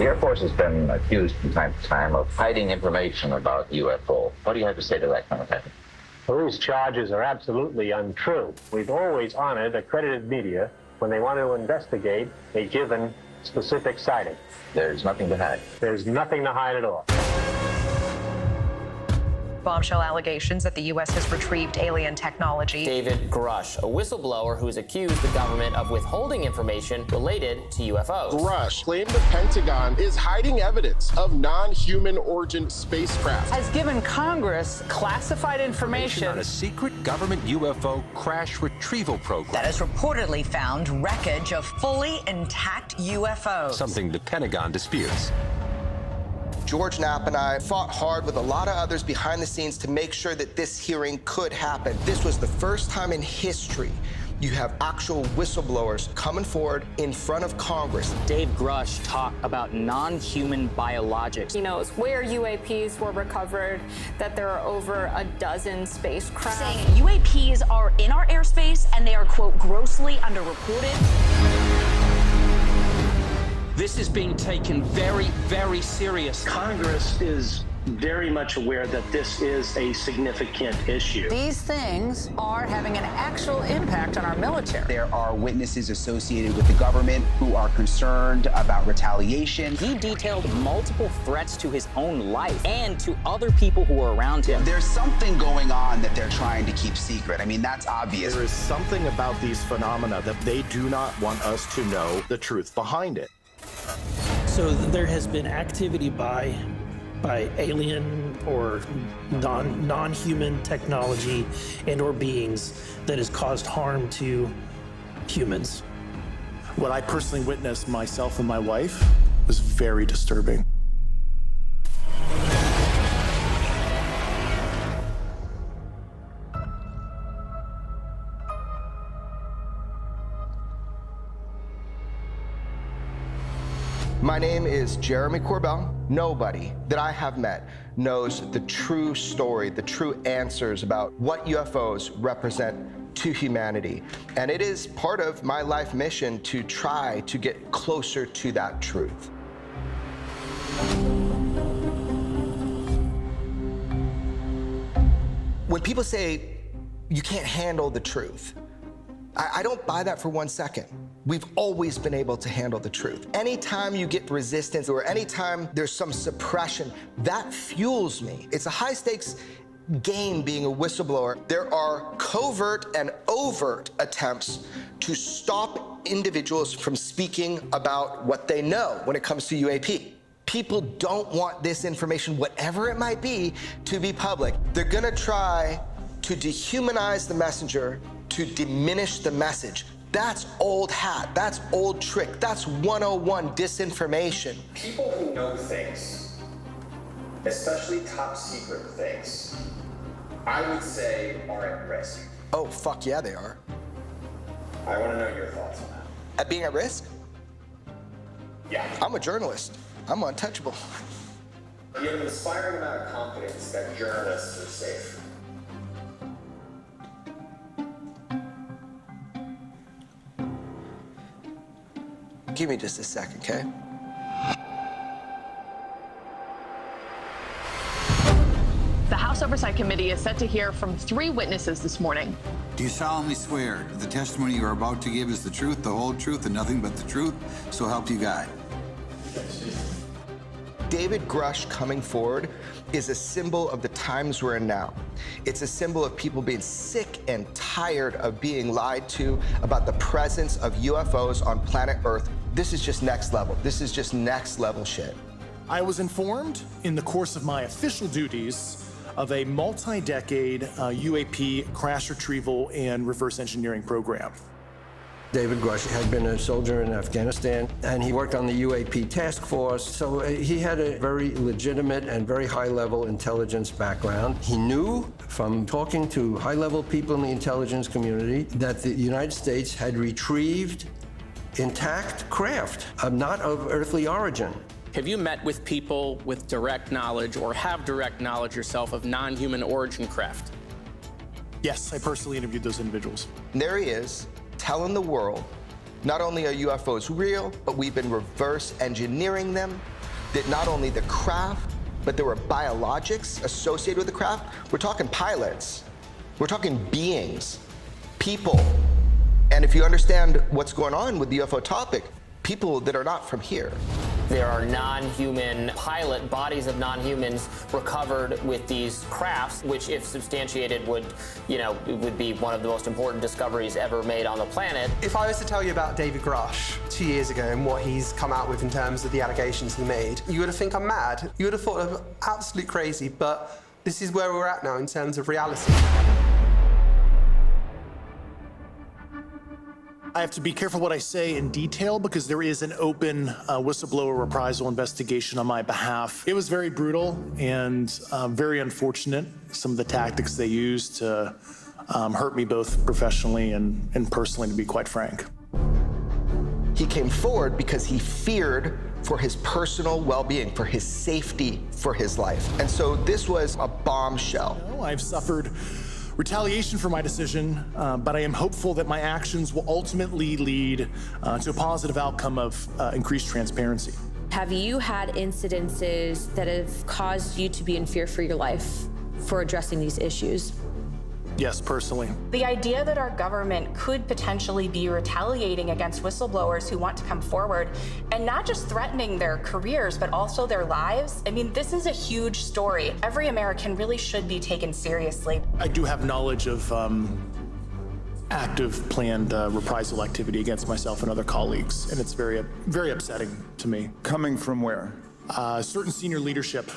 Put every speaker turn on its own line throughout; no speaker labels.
The Air Force has been accused from time to time of hiding information about UFO. What do you have to say to that kind of thing?
Well, these charges are absolutely untrue. We've always honored accredited media when they want to investigate a given specific sighting.
There's nothing to hide.
There's nothing to hide at all.
Bombshell allegations that the U.S. has retrieved alien technology.
David Grush, a whistleblower who's accused the government of withholding information related to UFOs.
Grush claimed the Pentagon is hiding evidence of non-human origin spacecraft.
Has given Congress classified information
on a secret government UFO crash retrieval program
that has reportedly found wreckage of fully intact UFOs.
Something the Pentagon disputes.
George Knapp and I fought hard with a lot of others behind the scenes to make sure that this hearing could happen. This was the first time in history you have actual whistleblowers coming forward in front of Congress.
Dave Grush talked about non-human biologics.
He knows where UAPs were recovered, that there are over a dozen spacecraft.
Saying UAPs are in our airspace and they are, quote, grossly underreported.
This is being taken very, very serious.
Congress is very much aware that this is a significant issue.
These things are having an actual impact on our military.
There are witnesses associated with the government who are concerned about retaliation.
He detailed multiple threats to his own life and to other people who were around him.
There's something going on that they're trying to keep secret. I mean, that's obvious.
There is something about these phenomena that they do not want us to know the truth behind it.
So there has been activity by alien or non-human technology and or beings that has caused harm to humans.
What I personally witnessed myself and my wife was very disturbing.
My name is Jeremy Corbell. Nobody that I have met knows the true story, the true answers about what UFOs represent to humanity. And it is part of my life mission to try to get closer to that truth. When people say you can't handle the truth, I don't buy that for 1 second. We've always been able to handle the truth. Anytime you get resistance or anytime there's some suppression, that fuels me. It's a high stakes game being a whistleblower. There are covert and overt attempts to stop individuals from speaking about what they know when it comes to UAP. People don't want this information, whatever it might be, to be public. They're gonna try to dehumanize the messenger, to diminish the message. That's old hat, that's old trick, that's 101 disinformation.
People who know things, especially top secret things, I would say are at risk.
Oh, fuck yeah, they are.
I want to know your thoughts on that.
At being at risk?
Yeah.
I'm a journalist. I'm untouchable.
You have an inspiring amount of confidence that journalists are safe.
Give me just a second, okay?
The House Oversight Committee is set to hear from 3 witnesses this morning.
Do you solemnly swear that the testimony you are about to give is the truth, the whole truth, and nothing but the truth, so help you God?
David Grush coming forward is a symbol of the times we're in now. It's a symbol of people being sick and tired of being lied to about the presence of UFOs on planet Earth. This is just next level. This is just next level shit.
I was informed in the course of my official duties of a multi-decade UAP crash retrieval and reverse engineering program.
David Grush had been a soldier in Afghanistan, and he worked on the UAP task force, so he had a very legitimate and very high-level intelligence background. He knew from talking to high-level people in the intelligence community that the United States had retrieved intact craft, not of earthly origin.
Have you met with people with direct knowledge or have direct knowledge yourself of non-human origin craft?
Yes, I personally interviewed those individuals.
And there he is, telling the world Not only are UFOs real, but we've been reverse engineering them. That not only the craft, but there were biologics associated with the craft. We're talking pilots. We're talking beings, people. And if you understand what's going on with the UFO topic, people that are not from here.
There are non-human pilot bodies of non-humans recovered with these crafts, which, if substantiated, would be one of the most important discoveries ever made on the planet.
If I was to tell you about David Grush 2 years ago and what he's come out with in terms of the allegations he made, you would have think I'm mad. You would have thought I'm absolutely crazy, but this is where we're at now in terms of reality.
I have to be careful what I say in detail because there is an open whistleblower reprisal investigation on my behalf. It was very brutal and very unfortunate, some of the tactics they used to hurt me both professionally and personally, to be quite frank.
He came forward because he feared for his personal well-being, for his safety, for his life. And so this was a bombshell.
I've suffered retaliation for my decision, but I am hopeful that my actions will ultimately lead to a positive outcome of increased transparency.
Have you had incidences that have caused you to be in fear for your life for addressing these issues?
Yes, personally.
The idea that our government could potentially be retaliating against whistleblowers who want to come forward and not just threatening their careers, but also their lives. I mean, this is a huge story. Every American really should be taken seriously.
I do have knowledge of active planned reprisal activity against myself and other colleagues, and it's very, very upsetting to me.
Coming from where?
Certain senior leadership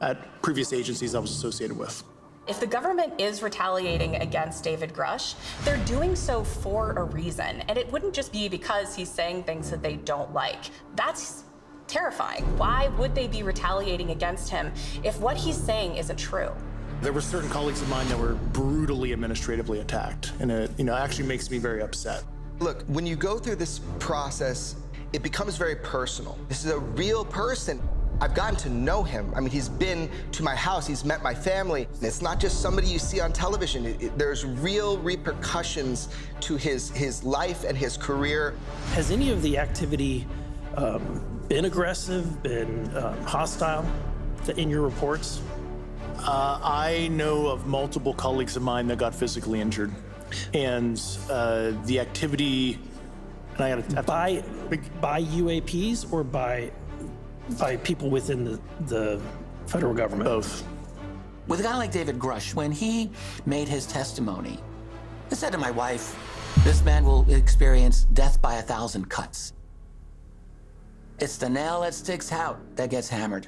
at previous agencies I was associated with.
If the government is retaliating against David Grush, they're doing so for a reason. And it wouldn't just be because he's saying things that they don't like. That's terrifying. Why would they be retaliating against him if what he's saying isn't true?
There were certain colleagues of mine that were brutally administratively attacked, and it actually makes me very upset.
Look, when you go through this process, it becomes very personal. This is a real person. I've gotten to know him. I mean, he's been to my house, he's met my family. It's not just somebody you see on television. There's real repercussions to his life and his career.
Has any of the activity been aggressive, been hostile in your reports?
I know of multiple colleagues of mine that got physically injured. And the activity, and I gotta
by UAPs or by people within the federal government?
Both.
With a guy like David Grush, when he made his testimony, I said to my wife, this man will experience death by 1,000 cuts. It's the nail that sticks out that gets hammered.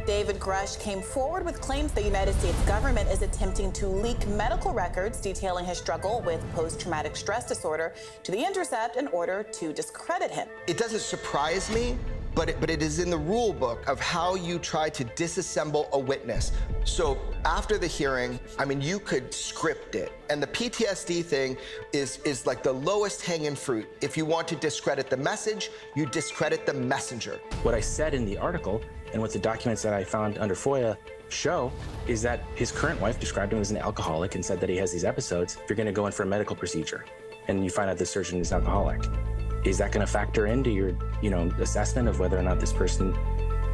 David Grush came forward with claims the United States government is attempting to leak medical records detailing his struggle with post-traumatic stress disorder to The Intercept in order to discredit him.
It doesn't surprise me, but it is in the rule book of how you try to disassemble a witness. So after the hearing, I mean, you could script it. And the PTSD thing is like the lowest hanging fruit. If you want to discredit the message, you discredit the messenger.
What I said in the article and what the documents that I found under FOIA show is that his current wife described him as an alcoholic and said that he has these episodes. If you're going to go in for a medical procedure and you find out the surgeon is alcoholic, is that going to factor into your, assessment of whether or not this person,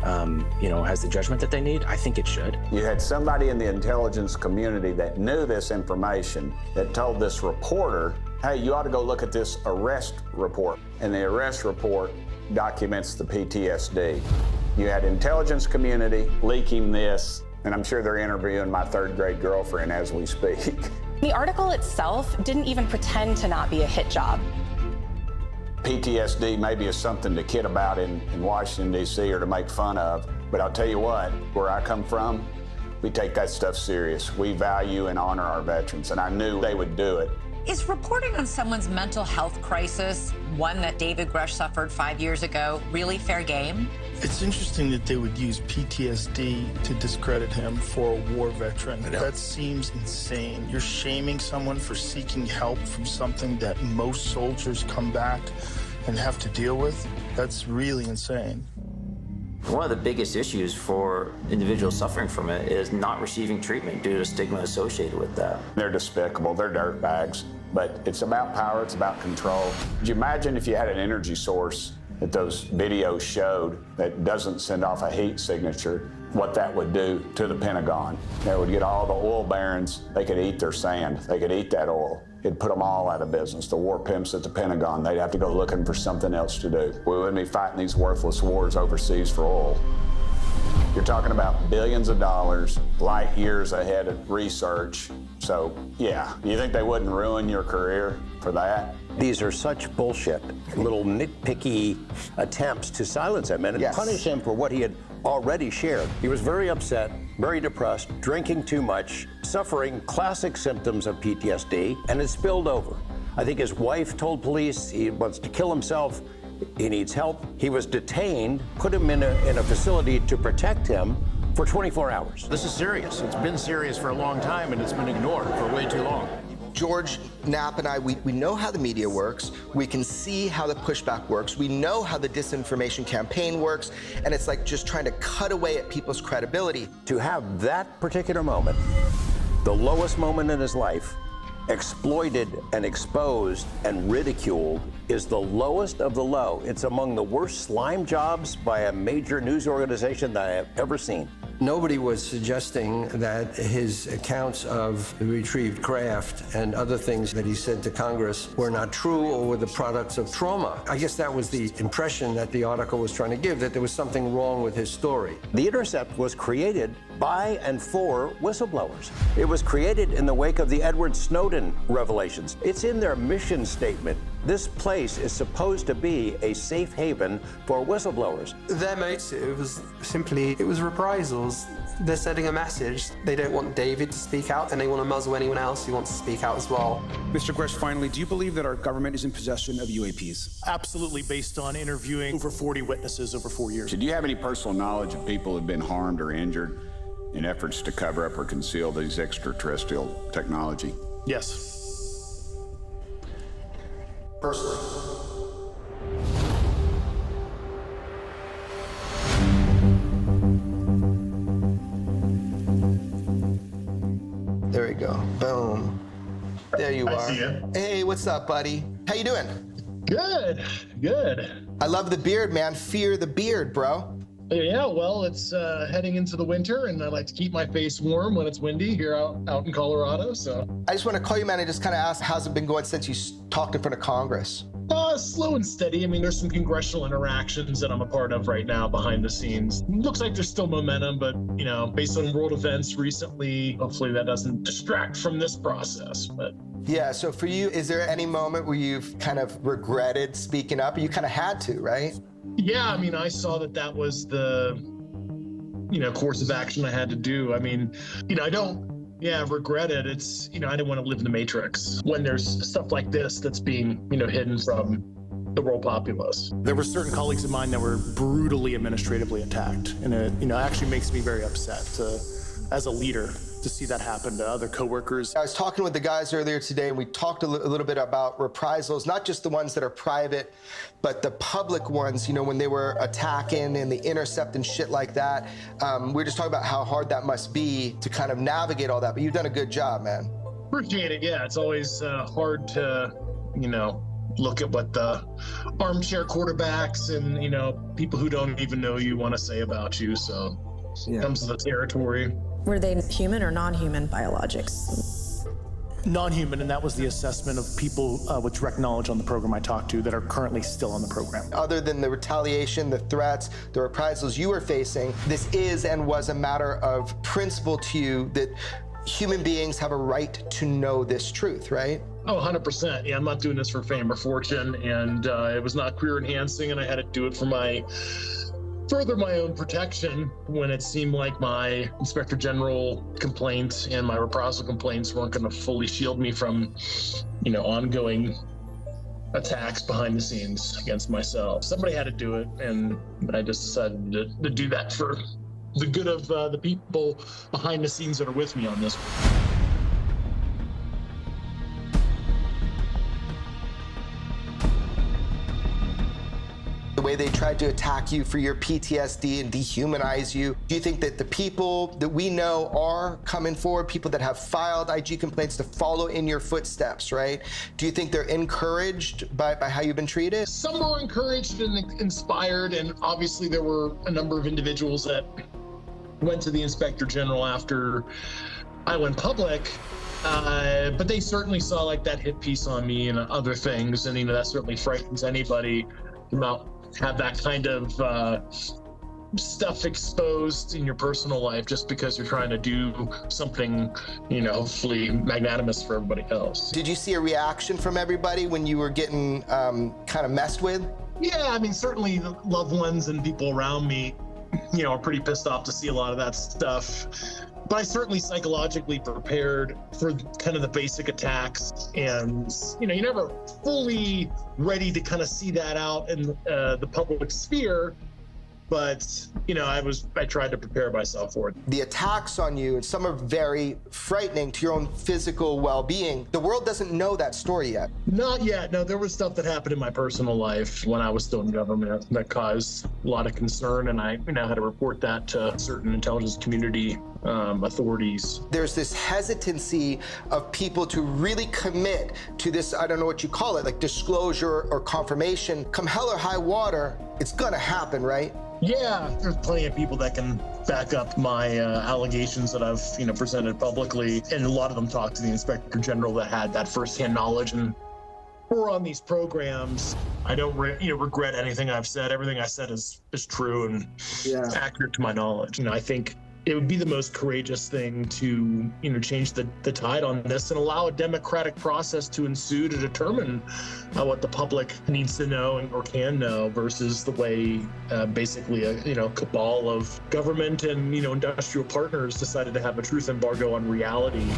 has the judgment that they need? I think it should.
You had somebody in the intelligence community that knew this information that told this reporter, hey, you ought to go look at this arrest report. And the arrest report documents the PTSD. You had intelligence community leaking this, and I'm sure they're interviewing my third grade girlfriend as we speak.
The article itself didn't even pretend to not be a hit job.
PTSD maybe is something to kid about in Washington, D.C. or to make fun of, but I'll tell you what, where I come from, we take that stuff serious. We value and honor our veterans, and I knew they would do it.
Is reporting on someone's mental health crisis, one that David Grush suffered 5 years ago, really fair game?
It's interesting that they would use PTSD to discredit him for a war veteran. That seems insane. You're shaming someone for seeking help from something that most soldiers come back and have to deal with. That's really insane.
One of the biggest issues for individuals suffering from it is not receiving treatment due to stigma associated with that.
They're despicable, they're dirtbags, but it's about power, it's about control. Could you imagine if you had an energy source that those videos showed that doesn't send off a heat signature, what that would do to the Pentagon? It would get all the oil barons, they could eat their sand, they could eat that oil. It'd put them all out of business. The war pimps at the Pentagon, they'd have to go looking for something else to do. We wouldn't be fighting these worthless wars overseas for oil. You're talking about billions of dollars, light years ahead of research. So, yeah, you think they wouldn't ruin your career for that?
These are such bullshit, little nitpicky attempts to silence him and punish him for what he had already shared. He was very upset, very depressed, drinking too much, suffering classic symptoms of PTSD, and it spilled over. I think his wife told police he wants to kill himself. He needs help. He was detained, put him in a facility to protect him for 24 hours.
This is serious. It's been serious for a long time, and it's been ignored for way too long.
George Knapp and I, we know how the media works. We can see how the pushback works. We know how the disinformation campaign works. And it's like just trying to cut away at people's credibility.
To have that particular moment, the lowest moment in his life, exploited and exposed and ridiculed, is the lowest of the low. It's among the worst slime jobs by a major news organization that I have ever seen.
Nobody was suggesting that his accounts of the retrieved craft and other things that he said to Congress were not true or were the products of trauma. I guess that was the impression that the article was trying to give, that there was something wrong with his story.
The Intercept was created by and for whistleblowers. It was created in the wake of the Edward Snowden revelations. It's in their mission statement. This place is supposed to be a safe haven for whistleblowers.
Their motive was simply, it was reprisals. They're sending a message. They don't want David to speak out, and they want to muzzle anyone else who wants to speak out as well.
Mr. Gresh, finally, do you believe that our government is in possession of UAPs?
Absolutely, based on interviewing over 40 witnesses over 4 years.
Did you have any personal knowledge of people who have been harmed or injured in efforts to cover up or conceal these extraterrestrial technology?
Yes. Personally.
There we go. Boom. There you are.
I see you.
Hey, what's up, buddy? How you doing?
Good.
I love the beard, man. Fear the beard, bro.
Yeah, well, it's heading into the winter, and I like to keep my face warm when it's windy here out in Colorado, so.
I just want to call you, man, and just kind of ask, how's it been going since you talked in front of Congress?
Slow and steady. I mean, there's some congressional interactions that I'm a part of right now behind the scenes. Looks like there's still momentum, but, you know, based on world events recently, hopefully that doesn't distract from this process, but.
Yeah, so for you, is there any moment where you've kind of regretted speaking up? You kind of had to, right?
Yeah, I mean, I saw that was the, course of action I had to do. I mean, I don't, regret it. It's, I didn't want to live in the Matrix when there's stuff like this that's being, hidden from the world populace.
There were certain colleagues of mine that were brutally administratively attacked. And it, actually makes me very upset as a leader to see that happen to other coworkers.
I was talking with the guys earlier today, and we talked a little bit about reprisals, not just the ones that are private, but the public ones, when they were attacking and the Intercept and shit like that. We were just talking about how hard that must be to kind of navigate all that, but you've done a good job, man.
Appreciate it. Yeah, it's always hard to, look at what the armchair quarterbacks and, people who don't even know you want to say about you. So it comes to the territory.
Were they human or non-human biologics?
Non-human, and that was the assessment of people with direct knowledge on the program I talked to that are currently still on the program.
Other than the retaliation, the threats, the reprisals you were facing, this is and was a matter of principle to you that human beings have a right to know this truth, right?
Oh, 100%. Yeah, I'm not doing this for fame or fortune, and it was not career enhancing, and I had to do it for further my own protection when it seemed like my Inspector General complaints and my reprisal complaints weren't going to fully shield me from, ongoing attacks behind the scenes against myself. Somebody had to do it, and I just decided to do that for the good of the people behind the scenes that are with me on this.
The way way they tried to attack you for your PTSD and dehumanize you. Do you think that the people that we know are coming forward, people that have filed IG complaints, to follow in your footsteps, right? Do you think they're encouraged by how you've been treated?
Some were encouraged and inspired, and obviously there were a number of individuals that went to the Inspector General after I went public. But they certainly saw like that hit piece on me and other things, and that certainly frightens anybody to not have that kind of stuff exposed in your personal life just because you're trying to do something, hopefully magnanimous for everybody else.
Did you see a reaction from everybody when you were getting kind of messed with?
Yeah, I mean, certainly loved ones and people around me, are pretty pissed off to see a lot of that stuff. But I certainly psychologically prepared for kind of the basic attacks, and you're never fully ready to kind of see that out in the public sphere. But I tried to prepare myself for it.
The attacks on you, and some are very frightening to your own physical well-being. The world doesn't know that story yet.
Not yet. No, there was stuff that happened in my personal life when I was still in government that caused a lot of concern, and I had to report that to certain intelligence community authorities.
There's this hesitancy of people to really commit to this, I don't know what you call it, like disclosure or confirmation. Come hell or high water, it's gonna happen, right?
Yeah, there's plenty of people that can back up my allegations that I've presented publicly, and a lot of them talked to the Inspector General that had that firsthand knowledge and were on these programs. I don't regret anything I've said. Everything I said is true and accurate to my knowledge. I think it would be the most courageous thing to, change the tide on this and allow a democratic process to ensue to determine what the public needs to know or can know, versus the way basically a cabal of government and industrial partners decided to have a truth embargo on reality.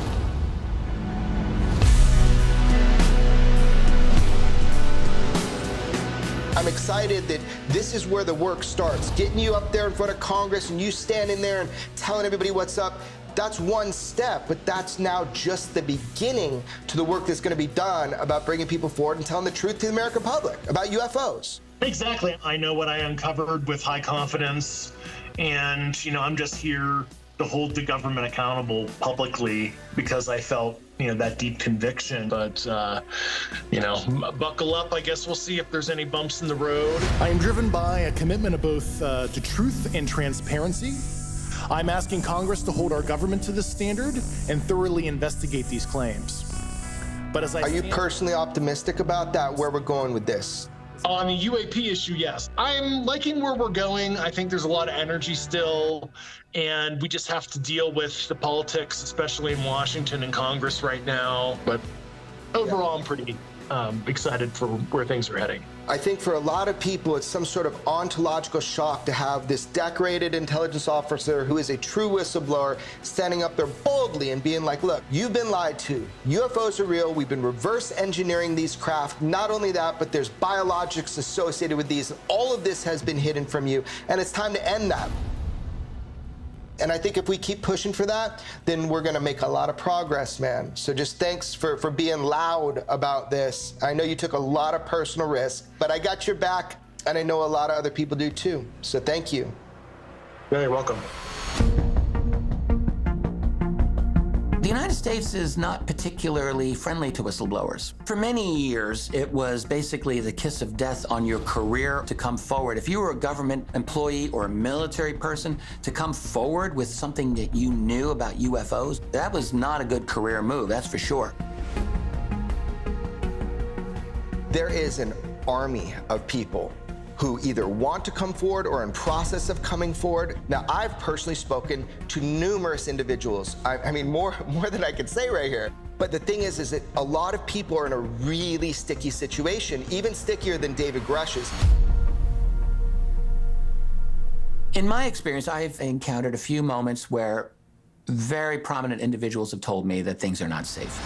I'm excited that this is where the work starts. Getting you up there in front of Congress and you standing there and telling everybody what's up, that's one step, but that's now just the beginning to the work that's going to be done about bringing people forward and telling the truth to the American public about UFOs.
Exactly. I know what I uncovered with high confidence, and, I'm just here to hold the government accountable publicly because I felt that deep conviction. But buckle up. I guess we'll see if there's any bumps in the road.
I am driven by a commitment of both to truth and transparency. I'm asking Congress to hold our government to this standard and thoroughly investigate these claims. But
are you personally optimistic about that, where we're going with this?
On the UAP issue, yes. I'm liking where we're going. I think there's a lot of energy still, and we just have to deal with the politics, especially in Washington and Congress right now. But overall, I'm pretty excited for where things are heading.
I think for a lot of people, it's some sort of ontological shock to have this decorated intelligence officer who is a true whistleblower standing up there boldly and being like, look, you've been lied to. UFOs are real. We've been reverse engineering these craft. Not only that, but there's biologics associated with these. All of this has been hidden from you, and it's time to end that. And I think if we keep pushing for that, then we're gonna make a lot of progress, man. So just thanks for being loud about this. I know you took a lot of personal risk, but I got your back, and I know a lot of other people do too. So thank you.
Very welcome.
The United States is not particularly friendly to whistleblowers. For many years, it was basically the kiss of death on your career to come forward. If you were a government employee or a military person, to come forward with something that you knew about UFOs, that was not a good career move, that's for sure.
There is an army of people who either want to come forward or are in process of coming forward. Now, I've personally spoken to numerous individuals. I mean, more than I could say right here. But the thing is that a lot of people are in a really sticky situation, even stickier than David Grush's.
In my experience, I've encountered a few moments where very prominent individuals have told me that things are not safe.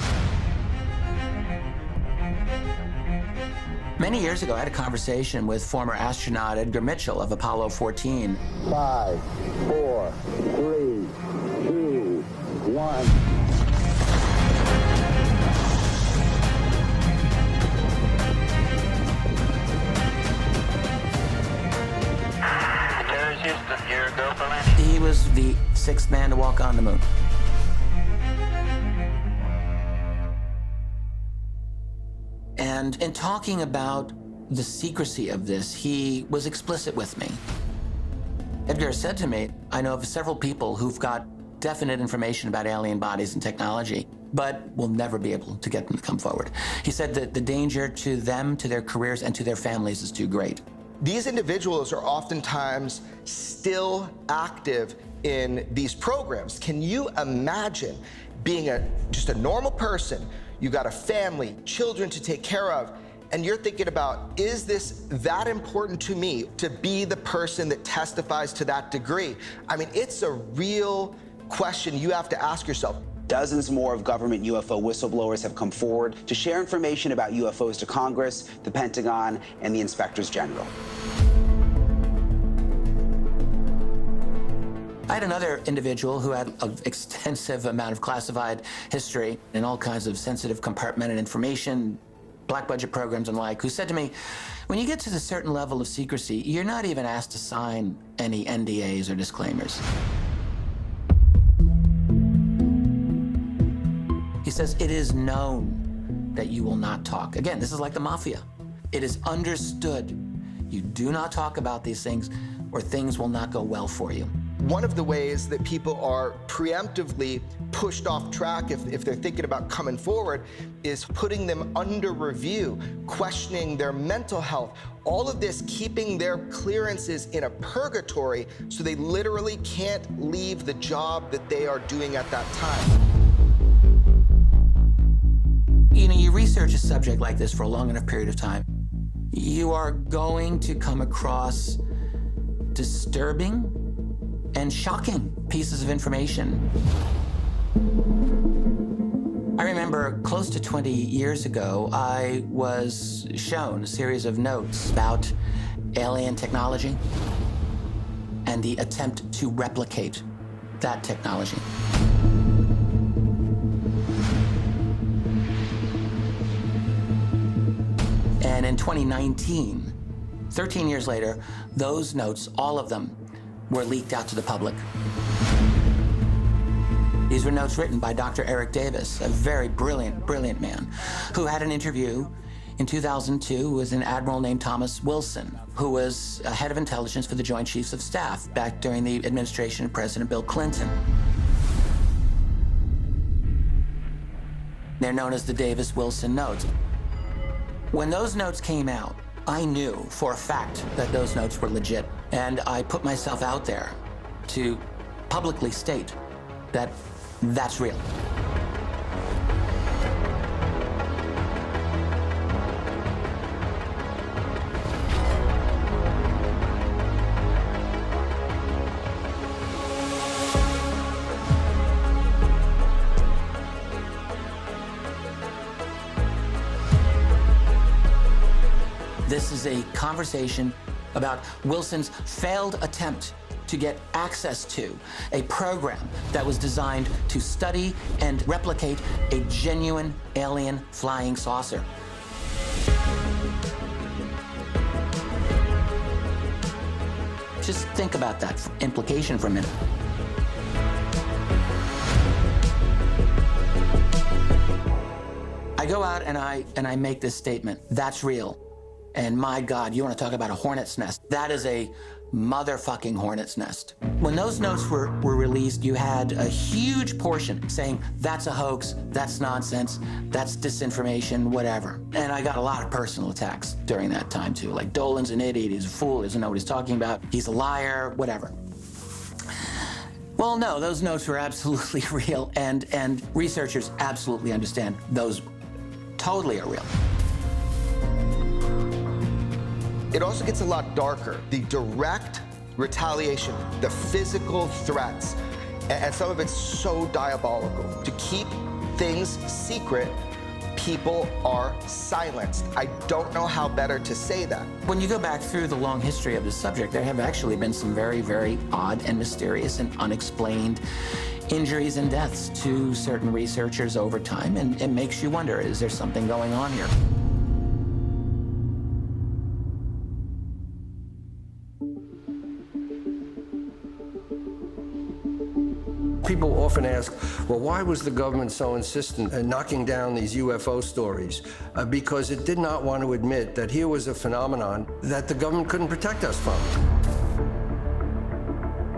Many years ago, I had a conversation with former astronaut Edgar Mitchell of Apollo 14.
5, 4, 3, 2, 1.
He was the 6th man to walk on the moon. And in talking about the secrecy of this, he was explicit with me. Edgar said to me, I know of several people who've got definite information about alien bodies and technology, but will never be able to get them to come forward. He said that the danger to them, to their careers, and to their families is too great.
These individuals are oftentimes still active in these programs. Can you imagine being just a normal person? You got a family, children to take care of, and you're thinking about, is this that important to me to be the person that testifies to that degree? I mean, it's a real question you have to ask yourself.
Dozens more of government UFO whistleblowers have come forward to share information about UFOs to Congress, the Pentagon, and the inspectors general.
I had another individual who had an extensive amount of classified history and all kinds of sensitive compartmented information, black budget programs and like, who said to me, when you get to a certain level of secrecy, you're not even asked to sign any NDAs or disclaimers. He says, it is known that you will not talk. Again, this is like the mafia. It is understood. You do not talk about these things or things will not go well for you.
One of the ways that people are preemptively pushed off track if they're thinking about coming forward is putting them under review, questioning their mental health, all of this keeping their clearances in a purgatory so they literally can't leave the job that they are doing at that time.
You know, you research a subject like this for a long enough period of time, you are going to come across disturbing and shocking pieces of information. I remember close to 20 years ago, I was shown a series of notes about alien technology and the attempt to replicate that technology. And in 2019, 13 years later, those notes, all of them, were leaked out to the public. These were notes written by Dr. Eric Davis, a very brilliant, brilliant man, who had an interview in 2002 with an admiral named Thomas Wilson, who was head of intelligence for the Joint Chiefs of Staff back during the administration of President Bill Clinton. They're known as the Davis-Wilson notes. When those notes came out, I knew for a fact that those notes were legit, and I put myself out there to publicly state that that's real. This is a conversation about Wilson's failed attempt to get access to a program that was designed to study and replicate a genuine alien flying saucer. Just think about that implication for a minute. I go out and I make this statement, that's real. And my God, you want to talk about a hornet's nest? That is a motherfucking hornet's nest. When those notes were released, you had a huge portion saying, that's a hoax, that's nonsense, that's disinformation, whatever. And I got a lot of personal attacks during that time too, like Dolan's an idiot, he's a fool, he doesn't know what he's talking about, he's a liar, whatever. Well, no, those notes were absolutely real, and researchers absolutely understand those totally are real.
It also gets a lot darker. The direct retaliation, the physical threats, and some of it's so diabolical. To keep things secret, people are silenced. I don't know how better to say that.
When you go back through the long history of this subject, there have actually been some very, very odd and mysterious and unexplained injuries and deaths to certain researchers over time, and it makes you wonder, is there something going on here?
People often ask, well, why was the government so insistent in knocking down these UFO stories? Because it did not want to admit that here was a phenomenon that the government couldn't protect us from.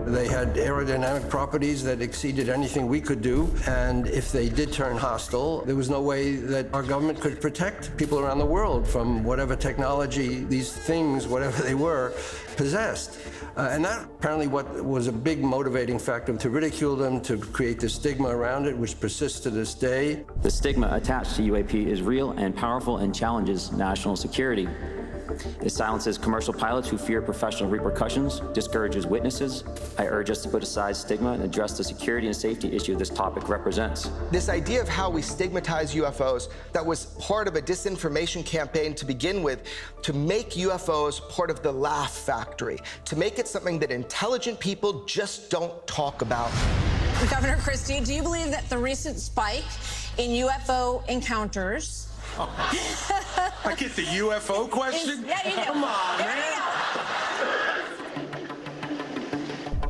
They had aerodynamic properties that exceeded anything we could do, and if they did turn hostile, there was no way that our government could protect people around the world from whatever technology these things, whatever they were, possessed. And that apparently what was a big motivating factor to ridicule them, to create the stigma around it, which persists to this day.
The stigma attached to UAP is real and powerful and challenges national security. It silences commercial pilots who fear professional repercussions, discourages witnesses. I urge us to put aside stigma and address the security and safety issue this topic represents.
This idea of how we stigmatize UFOs, that was part of a disinformation campaign to begin with, to make UFOs part of the laugh factory, to make it something that intelligent people just don't talk about.
Governor Christie, do you believe that the recent spike in UFO encounters
I get the UFO question?
Yeah, you do.
Come on, man.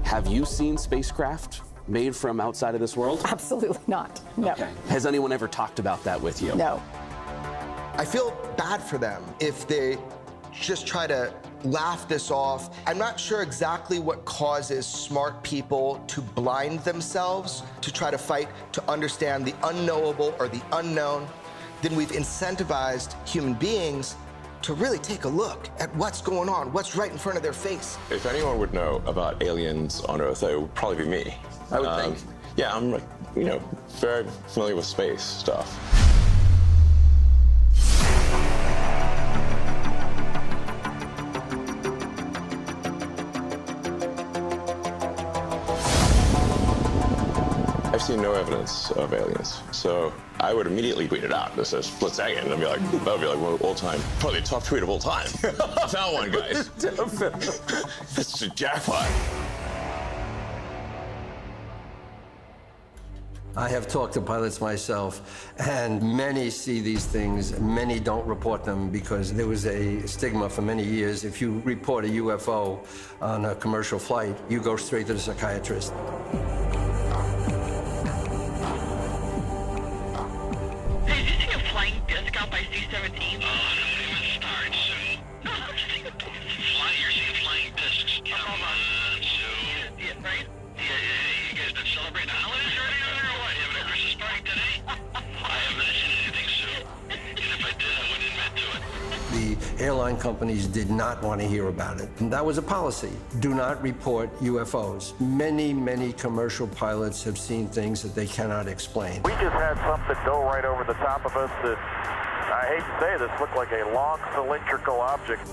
Have you seen spacecraft made from outside of this world?
Absolutely not. No.
Okay. Has anyone ever talked about that with you?
No.
I feel bad for them if they just try to laugh this off. I'm not sure exactly what causes smart people to blind themselves, to try to fight to understand the unknowable or the unknown. Then we've incentivized human beings to really take a look at what's going on, what's right in front of their face.
If anyone would know about aliens on Earth, it would probably be me.
I would think.
Yeah, I'm like, very familiar with space stuff. I've seen no evidence of aliens, so I would immediately tweet it out. This is split second, and I'd be like, that would be like one of all time, probably the top tweet of all time. Tell one, guys. It's a jackpot.
I have talked to pilots myself, and many see these things, many don't report them because there was a stigma for many years. If you report a UFO on a commercial flight, you go straight to the psychiatrist. The airline companies did not want to hear about it. And that was a policy. Do not report UFOs. Many, many commercial pilots have seen things that they cannot explain.
We just had something go right over the top of us that, I hate to say this, looked like a long cylindrical object.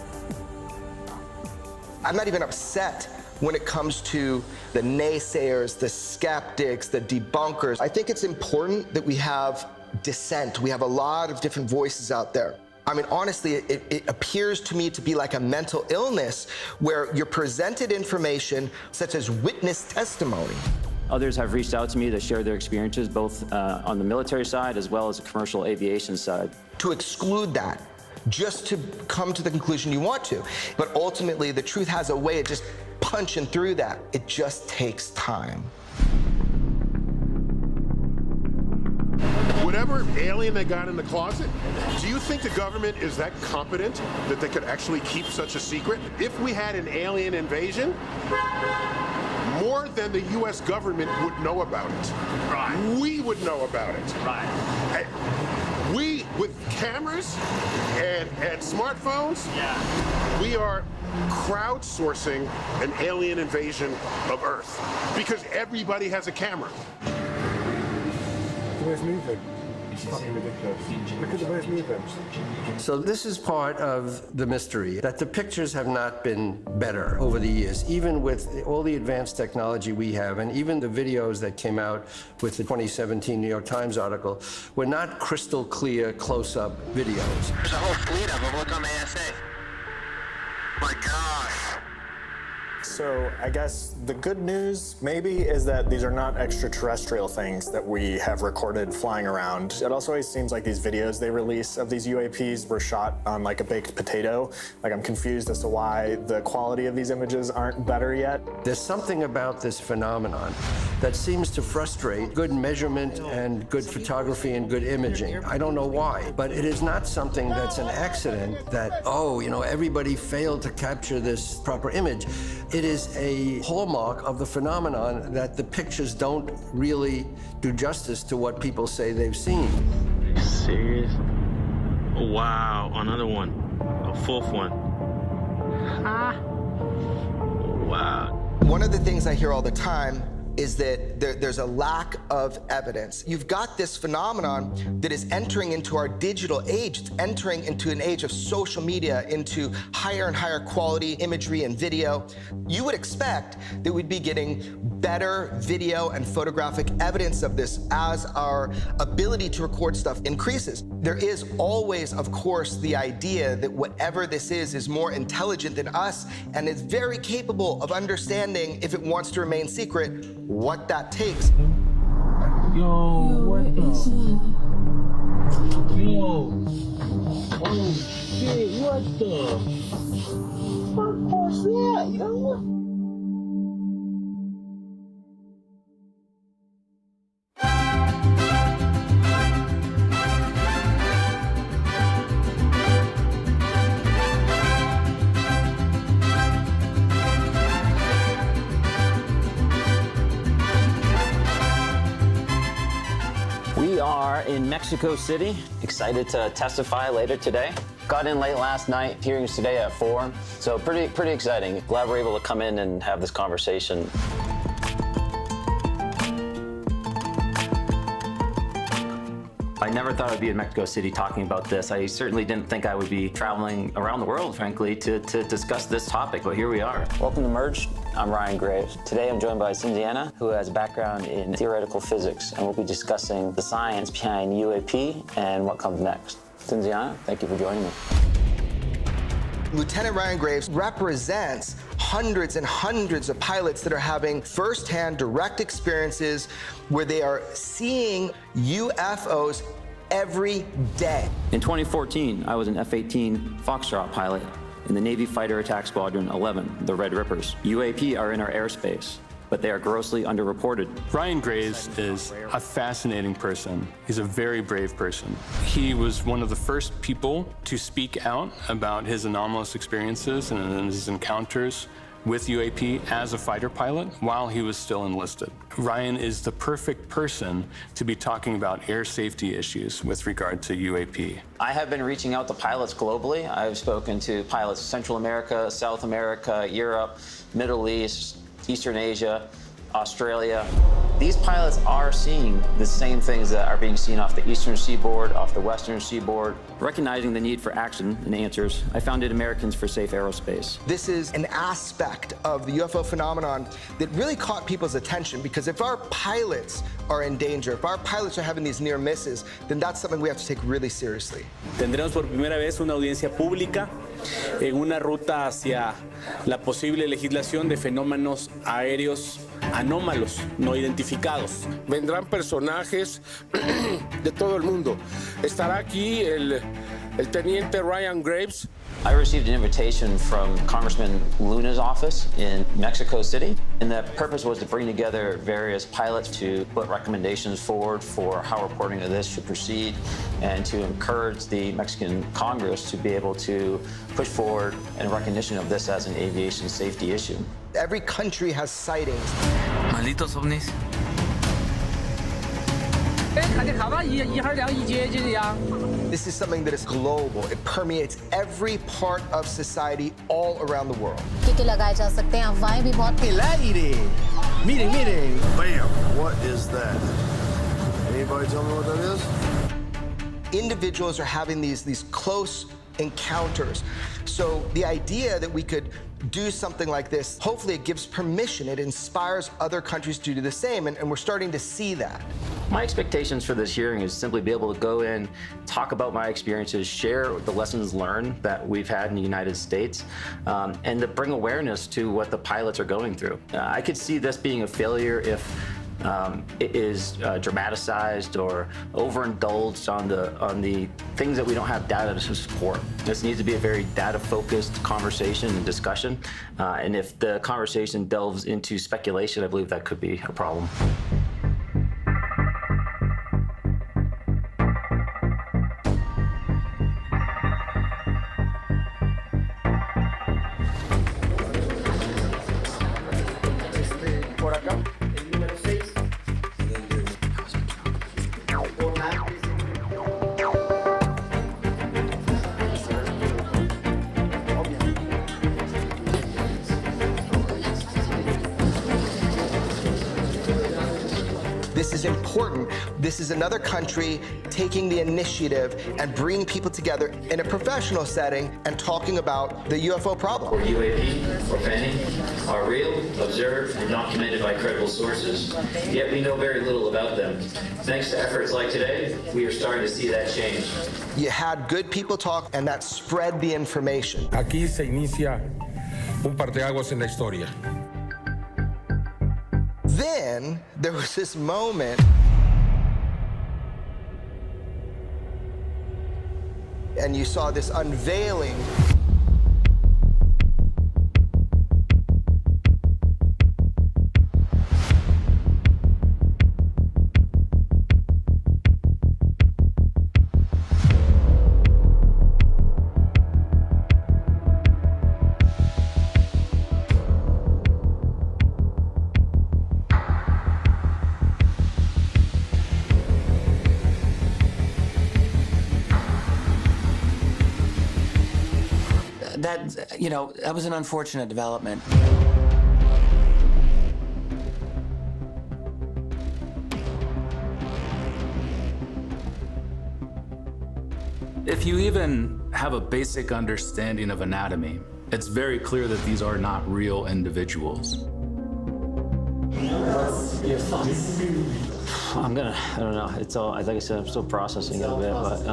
I'm not even upset when it comes to the naysayers, the skeptics, the debunkers. I think it's important that we have dissent. We have a lot of different voices out there. I mean, honestly, it appears to me to be like a mental illness where you're presented information such as witness testimony.
Others have reached out to me to share their experiences, both on the military side as well as the commercial aviation side.
To exclude that, just to come to the conclusion you want to. But ultimately, the truth has a way of just punching through that. It just takes time.
Whatever alien they got in the closet, do you think the government is that competent that they could actually keep such a secret? If we had an alien invasion, more than the U.S. government would know about it. Right. We would know about it. Right. We, with cameras and smartphones, we are crowdsourcing an alien invasion of Earth because everybody has a camera.
Where's moving? It's fucking ridiculous. Look at the way it's moving.
So this is part of the mystery, that the pictures have not been better over the years, even with all the advanced technology we have, and even the videos that came out with the 2017 New York Times article were not crystal clear close-up videos.
There's a whole fleet of them. Look on the ASA. My gosh.
So I guess the good news, maybe, is that these are not extraterrestrial things that we have recorded flying around. It also always seems like these videos they release of these UAPs were shot on like a baked potato. Like, I'm confused as to why the quality of these images aren't better yet.
There's something about this phenomenon that seems to frustrate good measurement and good photography and good imaging. I don't know why, but it is not something that's an accident that, oh, you know, everybody failed to capture this proper image. It is a hallmark of the phenomenon that the pictures don't really do justice to what people say they've seen.
Serious? Wow, another one. A fourth one. Ah. Wow.
One of the things I hear all the time is that there's a lack of evidence. You've got this phenomenon that is entering into our digital age. It's entering into an age of social media, into higher and higher quality imagery and video. You would expect that we'd be getting better video and photographic evidence of this as our ability to record stuff increases. There is always, of course, the idea that whatever this is more intelligent than us and is very capable of understanding, if it wants to remain secret, what that takes.
Yo, what the? Yo. Oh shit, what the? What was that, yo?
We are in Mexico City, excited to testify later today. Got in late last night, hearings today at 4, so pretty exciting. Glad we're able to come in and have this conversation. I never thought I'd be in Mexico City talking about this. I certainly didn't think I would be traveling around the world, frankly, to discuss this topic, but here we are. Welcome to Merge. I'm Ryan Graves. Today I'm joined by Cinziana, who has a background in theoretical physics, and we'll be discussing the science behind UAP and what comes next. Cinziana, thank you for joining me.
Lieutenant Ryan Graves represents hundreds and hundreds of pilots that are having firsthand direct experiences where they are seeing UFOs every day.
In 2014, I was an F-18 Foxtrot pilot in the Navy Fighter Attack Squadron 11, the Red Rippers. UAP are in our airspace, but they are grossly underreported.
Ryan Graves is a fascinating person. He's a very brave person. He was one of the first people to speak out about his anomalous experiences and his encounters with UAP as a fighter pilot while he was still enlisted. Ryan is the perfect person to be talking about air safety issues with regard to UAP.
I have been reaching out to pilots globally. I've spoken to pilots in Central America, South America, Europe, Middle East, Eastern Asia, Australia. These pilots are seeing the same things that are being seen off the eastern seaboard, off the western seaboard. Recognizing the need for action and answers, I founded Americans for Safe Aerospace.
This is an aspect of the UFO phenomenon that really caught people's attention, because if our pilots are in danger, if our pilots are having these near misses, then that's something we have to take really seriously.
Tendremos por primera vez una audiencia pública en una ruta hacia la posible legislación de fenómenos aéreos anómalos no identificados.
Vendrán personajes de todo el mundo. Estará aquí el teniente Ryan Graves.
I received an invitation from Congressman Luna's office in Mexico City, and the purpose was to bring together various pilots to put recommendations forward for how reporting of this should proceed, and to encourage the Mexican Congress to be able to push forward in recognition of this as an aviation safety issue.
Every country has sightings.
Malditos ovnis.
This is something that is global. It permeates every part of society all around the world.
Meeting. Bam. What is that? Anybody tell me what that is?
Individuals are having these close encounters. So the idea that we could do something like this, hopefully it gives permission, it inspires other countries to do the same, and we're starting to see that.
My expectations for this hearing is simply be able to go in, talk about my experiences, share the lessons learned that we've had in the United States, and to bring awareness to what the pilots are going through. I could see this being a failure if is dramatized or overindulged on the things that we don't have data to support. This needs to be a very data-focused conversation and discussion, and if the conversation delves into speculation, I believe that could be a problem.
This is important. This is another country taking the initiative and bringing people together in a professional setting and talking about the UFO problem.
Or UAP or FANY are real, observed, and documented by credible sources, yet we know very little about them. Thanks to efforts like today, we are starting to see that change.
You had good people talk, and that spread the information.
Aquí se inicia un parteaguas en la historia.
Then there was this moment and you saw this unveiling.
That was an unfortunate development.
If you even have a basic understanding of anatomy, it's very clear that these are not real individuals.
What's your thoughts? I don't know. It's all, like I said, I'm still processing it a bit, but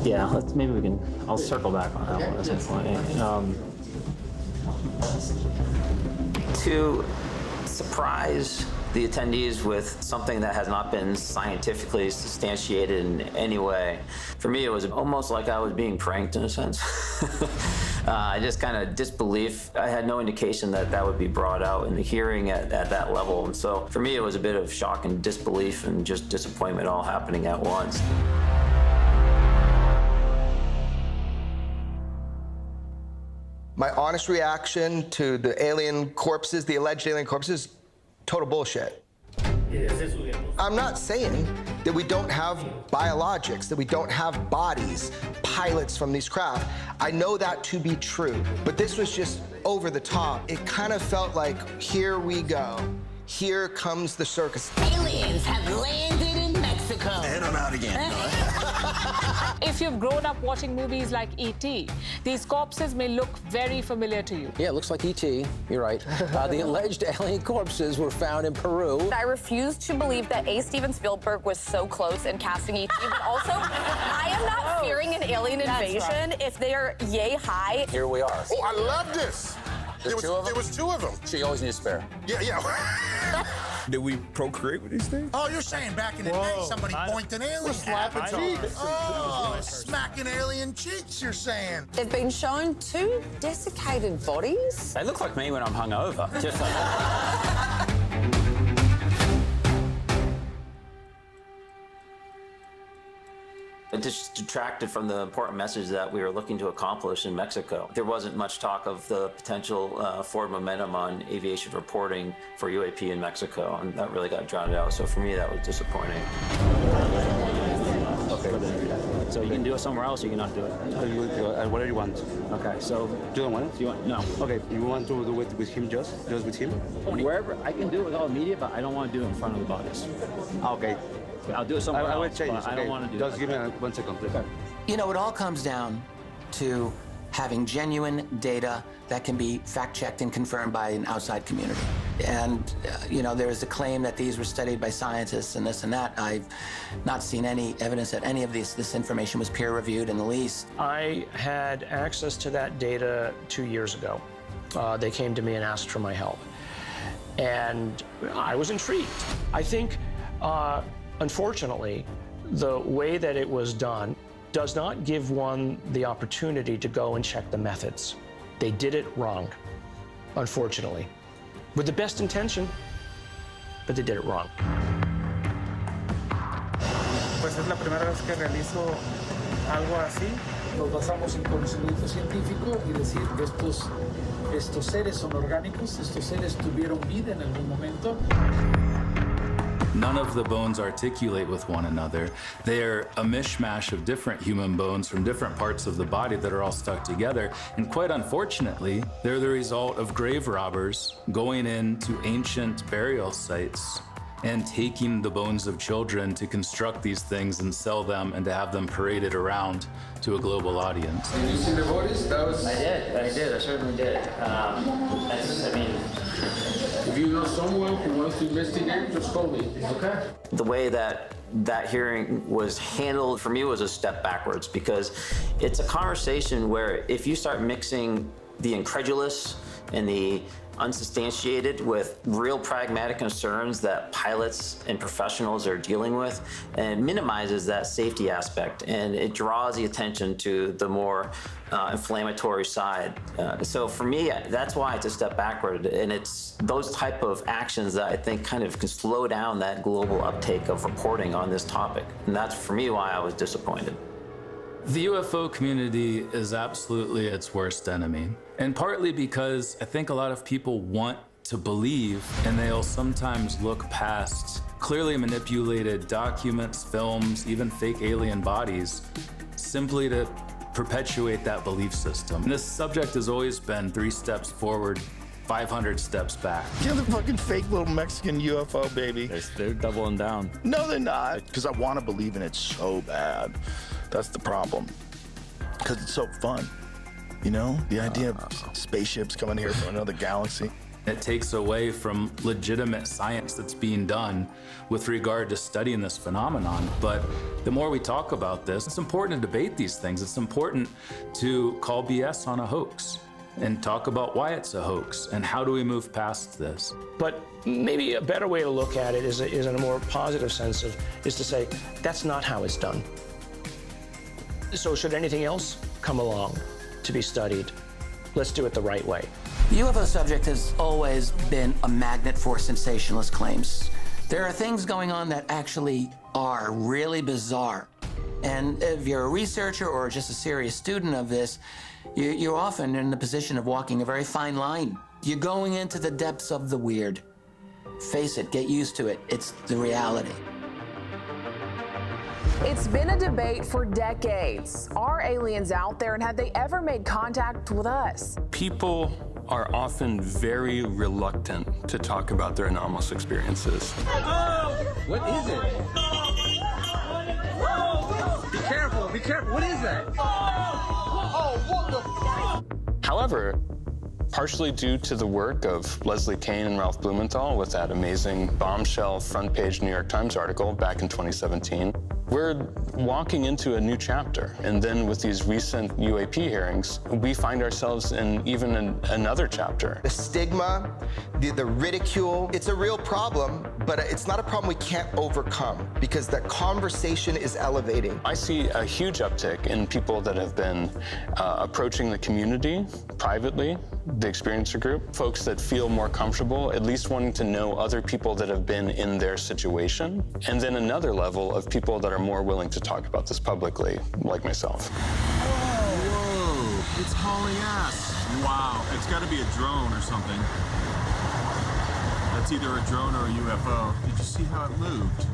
yeah, maybe we can, I'll circle back on that one at some point. To surprise the attendees with something that has not been scientifically substantiated in any way, for me it was almost like I was being pranked in a sense. I just kind of disbelief. I had no indication that that would be brought out in the hearing at that level, and so for me it was a bit of shock and disbelief and just disappointment all happening at once.
My honest reaction to the alien corpses, the alleged alien corpses, total bullshit. I'm not saying that we don't have biologics, that we don't have bodies, pilots from these craft. I know that to be true, but this was just over the top. It kind of felt like, here we go. Here comes the circus.
Aliens have landed in Mexico.
And I'm out again.
If you've grown up watching movies like E.T., these corpses may look very familiar to you.
Yeah, it looks like E.T. You're right. The alleged alien corpses were found in Peru.
I refuse to believe that A. Steven Spielberg was so close in casting E.T., but also, I am not fearing an alien invasion if they are yay high.
Here we are.
Oh, I love this. There was two of them.
She always needs a spare.
Yeah.
Did we procreate with these things?
Oh, you're saying back in the day somebody boinked an alien.
Slapping cheeks.
Oh, smacking alien cheeks, you're saying.
They've been shown 2 desiccated bodies.
They look like me when I'm hungover. Just like It just detracted from the important message that we were looking to accomplish in Mexico. There wasn't much talk of the potential forward momentum on aviation reporting for UAP in Mexico, and that really got drowned out. So for me, that was disappointing. Okay. So you can do it somewhere else, or you cannot do it?
Whatever you want.
Okay, so...
You don't want it?
You want... No.
Okay, you want to do it with him just with him?
Wherever. I can do it with all media, but I don't want to do it in front of the bodies.
Okay.
I'll do it somewhere else.
I will change.
I don't want to do
Just give me 1 second, please.
It all comes down to having genuine data that can be fact-checked and confirmed by an outside community. And, there is a claim that these were studied by scientists and this and that. I've not seen any evidence that any of this information was peer-reviewed in the least.
I had access to that data 2 years ago.
they came to me and asked for my help. And I was intrigued. I think, unfortunately, the way that it was done does not give one the opportunity to go and check the methods. They did it wrong, unfortunately. With the best intention, but they did it wrong.
Pues es la primera vez que realizo algo así. Nos basamos en conocimiento científico y decir que estos seres son orgánicos, estos seres tuvieron vida en algún momento.
None of the bones articulate with one another. They are a mishmash of different human bones from different parts of the body that are all stuck together. And quite unfortunately, they're the result of grave robbers going into ancient burial sites and taking the bones of children to construct these things and sell them and to have them paraded around to a global audience.
Did you see the bodies?
I did, I certainly did.
If you know someone who wants to investigate, just call me. Okay.
The way that hearing was handled for me was a step backwards, because it's a conversation where if you start mixing the incredulous and the unsubstantiated with real pragmatic concerns that pilots and professionals are dealing with, and it minimizes that safety aspect, and it draws the attention to the more inflammatory side. So for me, that's why it's a step backward, and it's those type of actions that I think kind of can slow down that global uptake of reporting on this topic, and that's for me why I was disappointed.
The UFO community is absolutely its worst enemy, and partly because I think a lot of people want to believe, and they'll sometimes look past clearly manipulated documents, films, even fake alien bodies, simply to perpetuate that belief system. And this subject has always been 3 steps forward, 500 steps back.
You're the fucking fake little Mexican UFO baby.
They're doubling down.
No, they're not. Because I want to believe in it so bad. That's the problem. Because it's so fun. You know, the idea of spaceships coming here from another galaxy.
It takes away from legitimate science that's being done with regard to studying this phenomenon. But the more we talk about this, it's important to debate these things. It's important to call BS on a hoax and talk about why it's a hoax and how do we move past this.
But maybe a better way to look at it is in a more positive sense is to say, that's not how it's done. So should anything else come along to be studied, let's do it the right way.
The UFO subject has always been a magnet for sensationalist claims. There are things going on that actually are really bizarre. And if you're a researcher or just a serious student of this, you're often in the position of walking a very fine line. You're going into the depths of the weird. Face it, get used to it. It's the reality.
It's been a debate for decades. Are aliens out there, and have they ever made contact with us?
People are often very reluctant to talk about their anomalous experiences.
What is it? Be careful, be careful. What is that? What the?
However, partially due to the work of Leslie Kean and Ralph Blumenthal with that amazing bombshell front-page New York Times article back in 2017, we're walking into a new chapter. And then with these recent UAP hearings, we find ourselves in even another chapter.
The stigma, the ridicule, it's a real problem, but it's not a problem we can't overcome because the conversation is elevating.
I see a huge uptick in people that have been approaching the community privately, the experiencer group, folks that feel more comfortable, at least wanting to know other people that have been in their situation, and then another level of people that are more willing to talk about this publicly, like myself.
Whoa, it's hauling ass. Wow, it's got to be a drone or something. That's either a drone or a UFO. Did you see how it moved?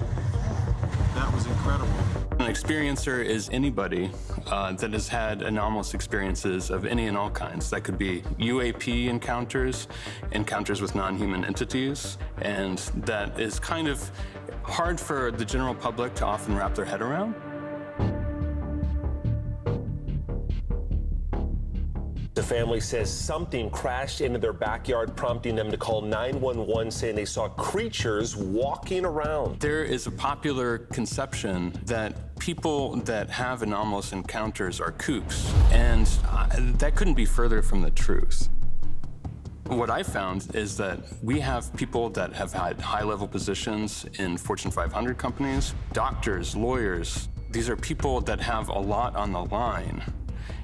That was incredible.
An experiencer is anybody that has had anomalous experiences of any and all kinds. That could be UAP encounters, encounters with non-human entities, and that is kind of hard for the general public to often wrap their head around.
The family says something crashed into their backyard, prompting them to call 911, saying they saw creatures walking around.
There is a popular conception that people that have anomalous encounters are kooks, and that couldn't be further from the truth. What I found is that we have people that have had high-level positions in Fortune 500 companies, doctors, lawyers. These are people that have a lot on the line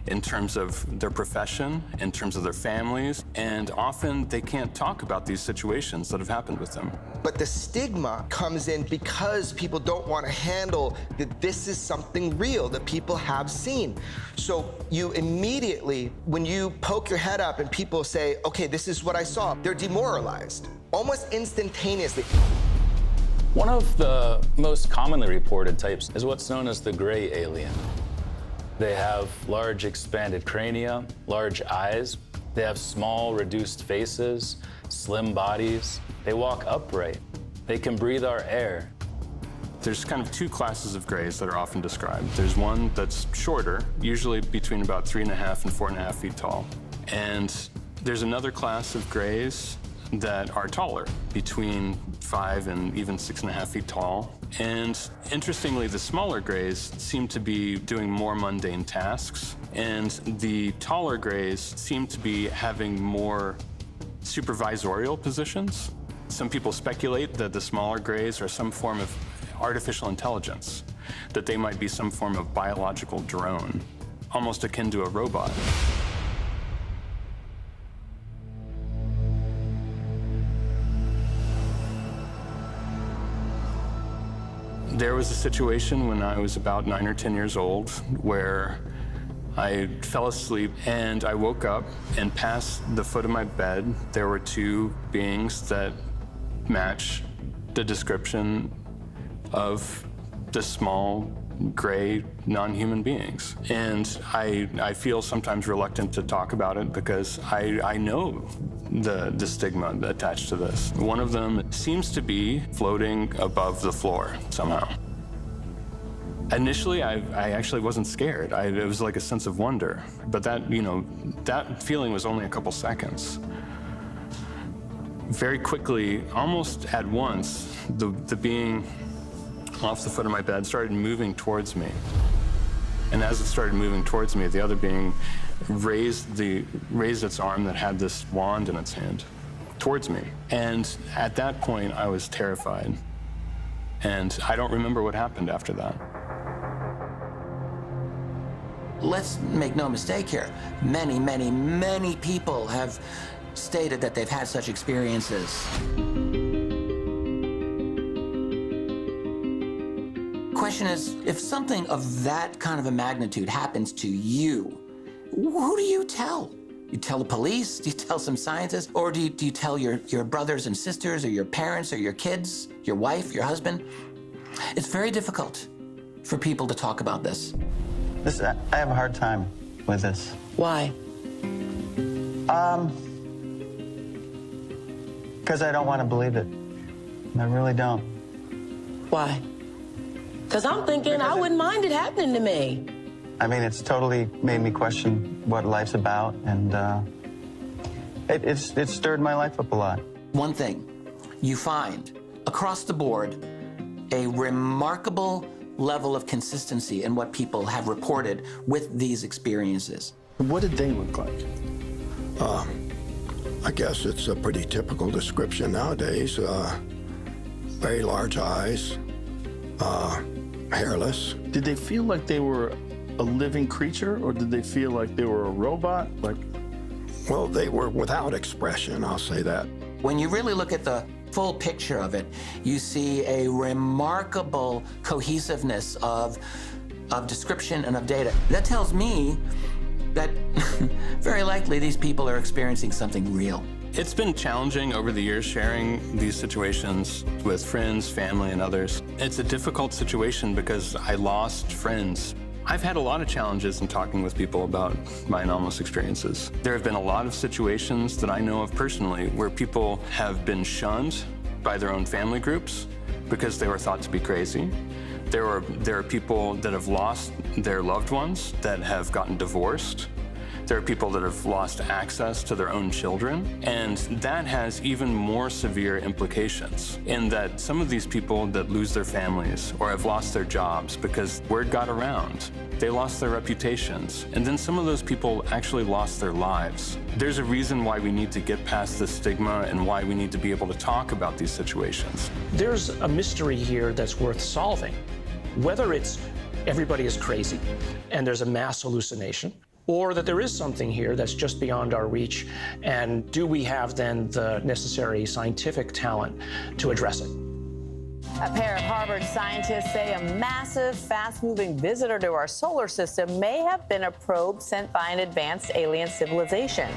in terms of their profession, in terms of their families, and often they can't talk about these situations that have happened with them.
But the stigma comes in because people don't want to handle that this is something real that people have seen. So you immediately, when you poke your head up and people say, okay, this is what I saw, they're demoralized, almost instantaneously.
One of the most commonly reported types is what's known as the gray alien. They have large expanded crania, large eyes. They have small reduced faces, slim bodies. They walk upright. They can breathe our air.
There's kind of two classes of grays that are often described. There's one that's shorter, usually between about 3.5 and 4.5 feet tall. And there's another class of grays that are taller, between 5 and even 6.5 feet tall. And interestingly, the smaller grays seem to be doing more mundane tasks, and the taller grays seem to be having more supervisorial positions. Some people speculate that the smaller grays are some form of artificial intelligence, that they might be some form of biological drone, almost akin to a robot. There was a situation when I was about 9 or 10 years old where I fell asleep and I woke up, and past the foot of my bed, there were two beings that match the description of the small, gray, non-human beings. And I feel sometimes reluctant to talk about it because I know the stigma attached to this. One of them seems to be floating above the floor somehow. Initially, I actually wasn't scared. It was like a sense of wonder. But that feeling was only a couple seconds. Very quickly, almost at once, the being off the foot of my bed started moving towards me. And as it started moving towards me, the other being raised its arm that had this wand in its hand towards me. And at that point, I was terrified. And I don't remember what happened after that.
Let's make no mistake here. Many, many, many people have stated that they've had such experiences. Question is, if something of that kind of a magnitude happens to you, who do you tell? You tell the police? Do you tell some scientists? Or do you tell your brothers and sisters, or your parents, or your kids, your wife, your husband? It's very difficult for people to talk about this.
I have a hard time with this.
Why?
Because I don't want to believe it. I really don't.
Why? Because I'm thinking I wouldn't mind it happening to me.
I mean, it's totally made me question what life's about, and it stirred my life up a lot.
One thing, you find across the board a remarkable level of consistency in what people have reported with these experiences.
What did they look like? I guess it's a pretty typical description nowadays. Very large eyes, hairless.
Did they feel like they were a living creature, or did they feel like they were a robot?
Well, they were without expression, I'll say that.
When you really look at the full picture of it, you see a remarkable cohesiveness of description and of data. That tells me that very likely these people are experiencing something real.
It's been challenging over the years sharing these situations with friends, family, and others. It's a difficult situation because I lost friends. I've had a lot of challenges in talking with people about my anomalous experiences. There have been a lot of situations that I know of personally where people have been shunned by their own family groups because they were thought to be crazy. There are people that have lost their loved ones, that have gotten divorced. There are people that have lost access to their own children, and that has even more severe implications in that some of these people that lose their families or have lost their jobs because word got around, they lost their reputations, and then some of those people actually lost their lives. There's a reason why we need to get past the stigma and why we need to be able to talk about these situations.
There's a mystery here that's worth solving. Whether it's everybody is crazy and there's a mass hallucination, or that there is something here that's just beyond our reach, and do we have then the necessary scientific talent to address it?
A pair of Harvard scientists say a massive, fast-moving visitor to our solar system may have been a probe sent by an advanced alien civilization.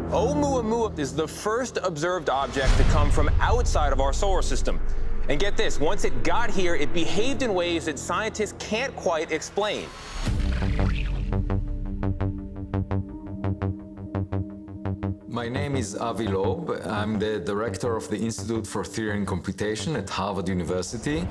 Oumuamua is the first observed object to come from outside of our solar system. And get this, once it got here, it behaved in ways that scientists can't quite explain.
My name is Avi Loeb. I'm the director of the Institute for Theory and Computation at Harvard University.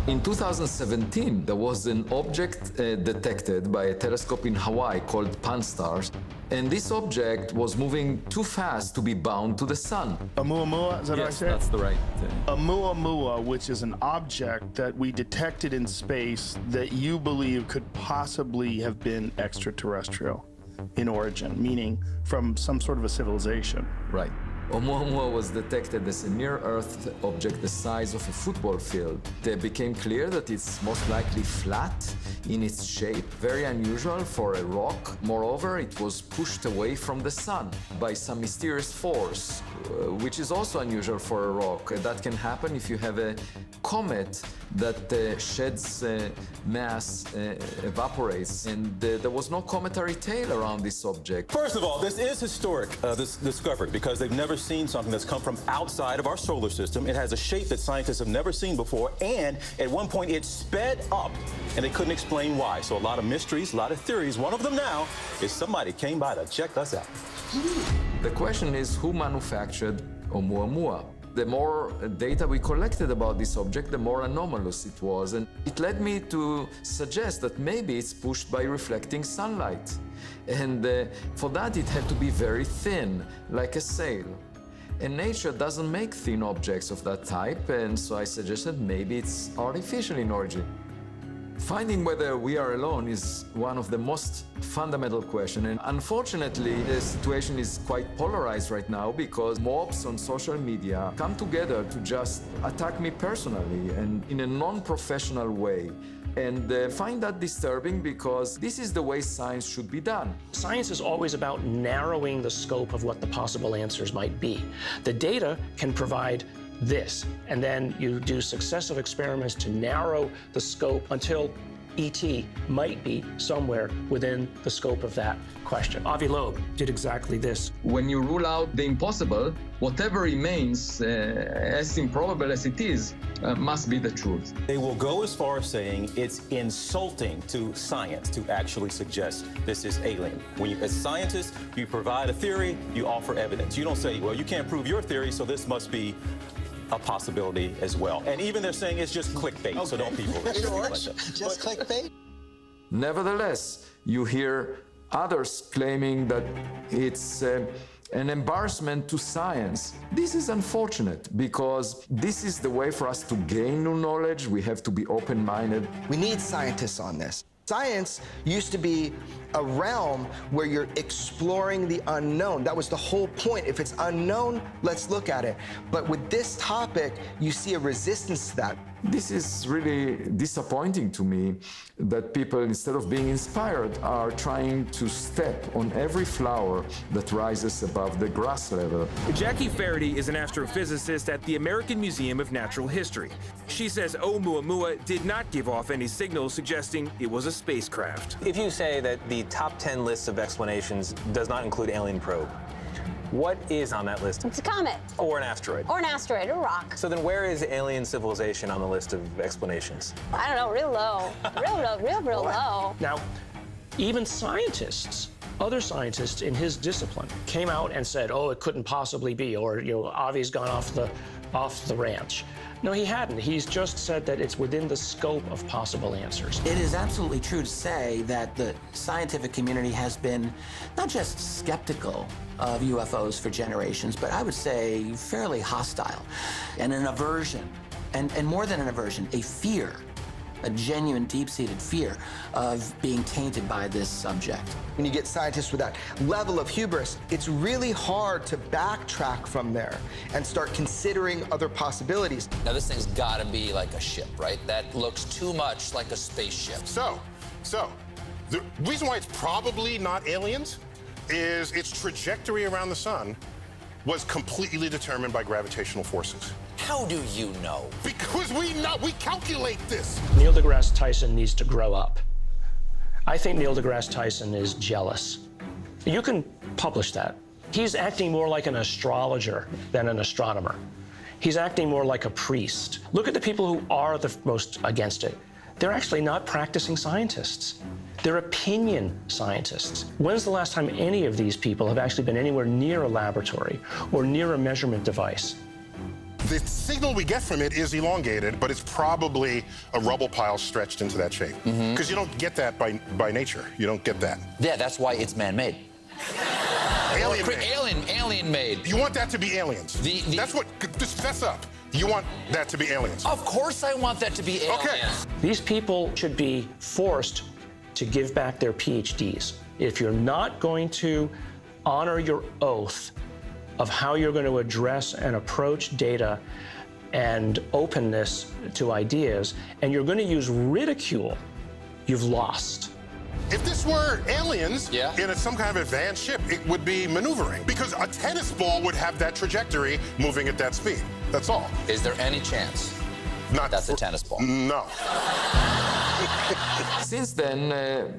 In 2017, there was an object detected by a telescope in Hawaii called Pan-STARRS. And this object was moving too fast to be bound to the sun.
Oumuamua, is that what I said?
That's the right.
Oumuamua, which is an object that we detected in space that you believe could possibly have been extraterrestrial in origin, meaning from some sort of a civilization.
Right. Oumuamua was detected as a near-Earth object the size of a football field. It became clear that it's most likely flat in its shape, very unusual for a rock. Moreover, it was pushed away from the sun by some mysterious force, which is also unusual for a rock. That can happen if you have a comet that sheds mass, evaporates, and there was no cometary tail around this object.
First of all, this is historic, this discovery, because they've never seen something that's come from outside of our solar system. It has a shape that scientists have never seen before, and at one point it sped up, and they couldn't explain why. So a lot of mysteries, a lot of theories. One of them now is somebody came by to check us out.
The question is, who manufactured Oumuamua? The more data we collected about this object, the more anomalous it was. And it led me to suggest that maybe it's pushed by reflecting sunlight. And for that, it had to be very thin, like a sail. And nature doesn't make thin objects of that type, and so I suggested maybe it's artificial in origin. Finding whether we are alone is one of the most fundamental questions, and unfortunately the situation is quite polarized right now because mobs on social media come together to just attack me personally and in a non-professional way. And find that disturbing because this is the way science should be done.
Science is always about narrowing the scope of what the possible answers might be. The data can provide this, and then you do successive experiments to narrow the scope until ET might be somewhere within the scope of that question. Avi Loeb did exactly this.
When you rule out the impossible, whatever remains, as improbable as it is, must be the truth.
They will go as far as saying it's insulting to science to actually suggest this is alien. When you, as scientists, you provide a theory, you offer evidence. You don't say, well, you can't prove your theory, so this must be a possibility as well. And even they're saying it's just clickbait, okay. So don't people
George, just clickbait?
Nevertheless, you hear others claiming that it's an embarrassment to science. This is unfortunate because this is the way for us to gain new knowledge. We have to be open-minded.
We need scientists on this. Science used to be a realm where you're exploring the unknown. That was the whole point. If it's unknown, let's look at it. But with this topic, you see a resistance to that.
This is really disappointing to me that people, instead of being inspired, are trying to step on every flower that rises above the grass level.
Jackie Faraday is an astrophysicist at the American Museum of Natural History. She says Oumuamua did not give off any signals suggesting it was a spacecraft.
If you say that the top 10 lists of explanations does not include alien probe, what is on that list?
It's a comet.
Or an asteroid.
Or an asteroid, or rock.
So then where is alien civilization on the list of explanations?
I don't know, real low. Real low.
Now, even scientists, other scientists in his discipline came out and said, oh, it couldn't possibly be, or, Avi's gone off the off the ranch. No, he hadn't. He's just said that it's within the scope of possible answers.
It is absolutely true to say that the scientific community has been not just skeptical of UFOs for generations, but I would say fairly hostile, and an aversion, and more than an aversion, a fear, a genuine deep-seated fear of being tainted by this subject.
When you get scientists with that level of hubris, it's really hard to backtrack from there and start considering other possibilities.
Now, this thing's gotta be like a ship, right? That looks too much like a spaceship.
So, the reason why it's probably not aliens is its trajectory around the sun was completely determined by gravitational forces.
How do you know?
Because we know, we calculate this.
Neil deGrasse Tyson needs to grow up. I think Neil deGrasse Tyson is jealous. You can publish that. He's acting more like an astrologer than an astronomer. He's acting more like a priest. Look at the people who are the most against it. They're actually not practicing scientists. They're opinion scientists. When's the last time any of these people have actually been anywhere near a laboratory or near a measurement device?
The signal we get from it is elongated, but it's probably a rubble pile stretched into that shape. Because you don't get that by nature. You don't get that.
Yeah, that's why it's man-made. Alien-made.
You want that to be aliens. That's what, just fess up. You want that to be aliens.
Of course I want that to be aliens.
Okay.
These people should be forced to give back their PhDs. If you're not going to honor your oath of how you're going to address and approach data and openness to ideas, and you're going to use ridicule, you've lost.
If this were aliens in some kind of advanced ship, it would be maneuvering. Because a tennis ball would have that trajectory moving at that speed. That's all.
Is there any chance that's a tennis ball?
No.
Since then,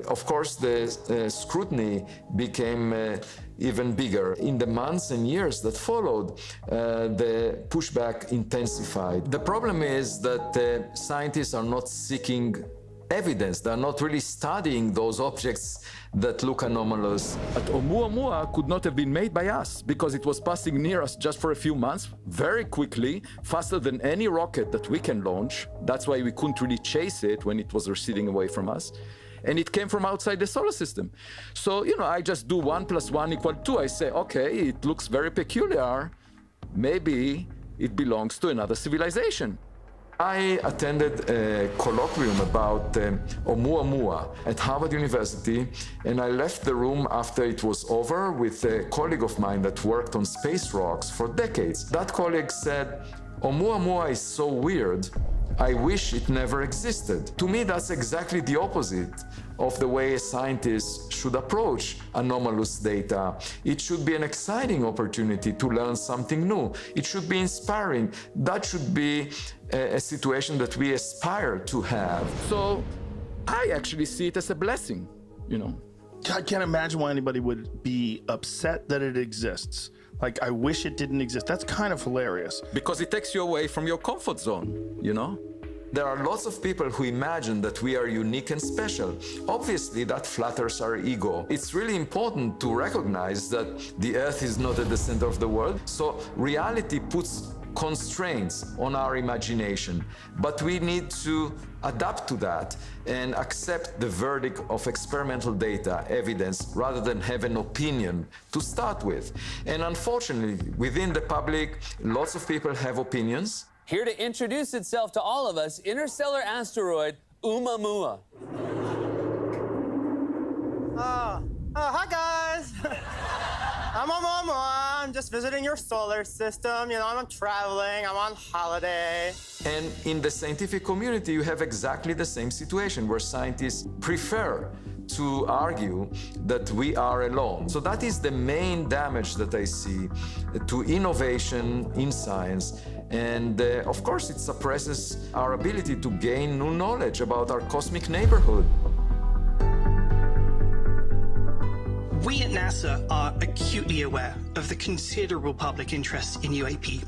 of course, the scrutiny became even bigger. In the months and years that followed, the pushback intensified. The problem is that scientists are not seeking evidence. They're not really studying those objects that look anomalous.
But Oumuamua could not have been made by us because it was passing near us just for a few months, very quickly, faster than any rocket that we can launch. That's why we couldn't really chase it when it was receding away from us. And it came from outside the solar system. So, I just do 1 + 1 = 2. I say, okay, it looks very peculiar. Maybe it belongs to another civilization.
I attended a colloquium about Oumuamua at Harvard University, and I left the room after it was over with a colleague of mine that worked on space rocks for decades. That colleague said, Oumuamua is so weird, I wish it never existed. To me, that's exactly the opposite of the way a scientist should approach anomalous data. It should be an exciting opportunity to learn something new. It should be inspiring. That should be a situation that we aspire to have.
So I actually see it as a blessing,
I can't imagine why anybody would be upset that it exists. Like, I wish it didn't exist. That's kind of hilarious.
Because it takes you away from your comfort zone,
There are lots of people who imagine that we are unique and special. Obviously, that flatters our ego. It's really important to recognize that the Earth is not at the center of the world. So reality puts constraints on our imagination. But we need to adapt to that and accept the verdict of experimental data, evidence, rather than have an opinion to start with. And unfortunately, within the public, lots of people have opinions.
Here to introduce itself to all of us, interstellar asteroid Oumuamua.
Hi guys. I'm Oumuamua. I'm just visiting your solar system. I'm traveling. I'm on holiday.
And in the scientific community, you have exactly the same situation where scientists prefer to argue that we are alone. So that is the main damage that I see to innovation in science. And of course, it suppresses our ability to gain new knowledge about our cosmic neighborhood.
We at NASA are acutely aware of the considerable public interest in UAP.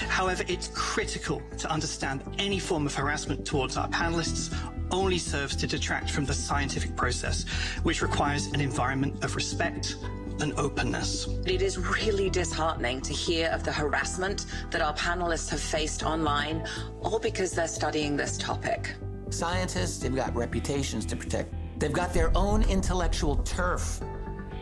However, it's critical to understand that any form of harassment towards our panelists only serves to detract from the scientific process, which requires an environment of respect, and openness.
It is really disheartening to hear of the harassment that our panelists have faced online, all because they're studying this topic.
Scientists, they've got reputations to protect. They've got their own intellectual turf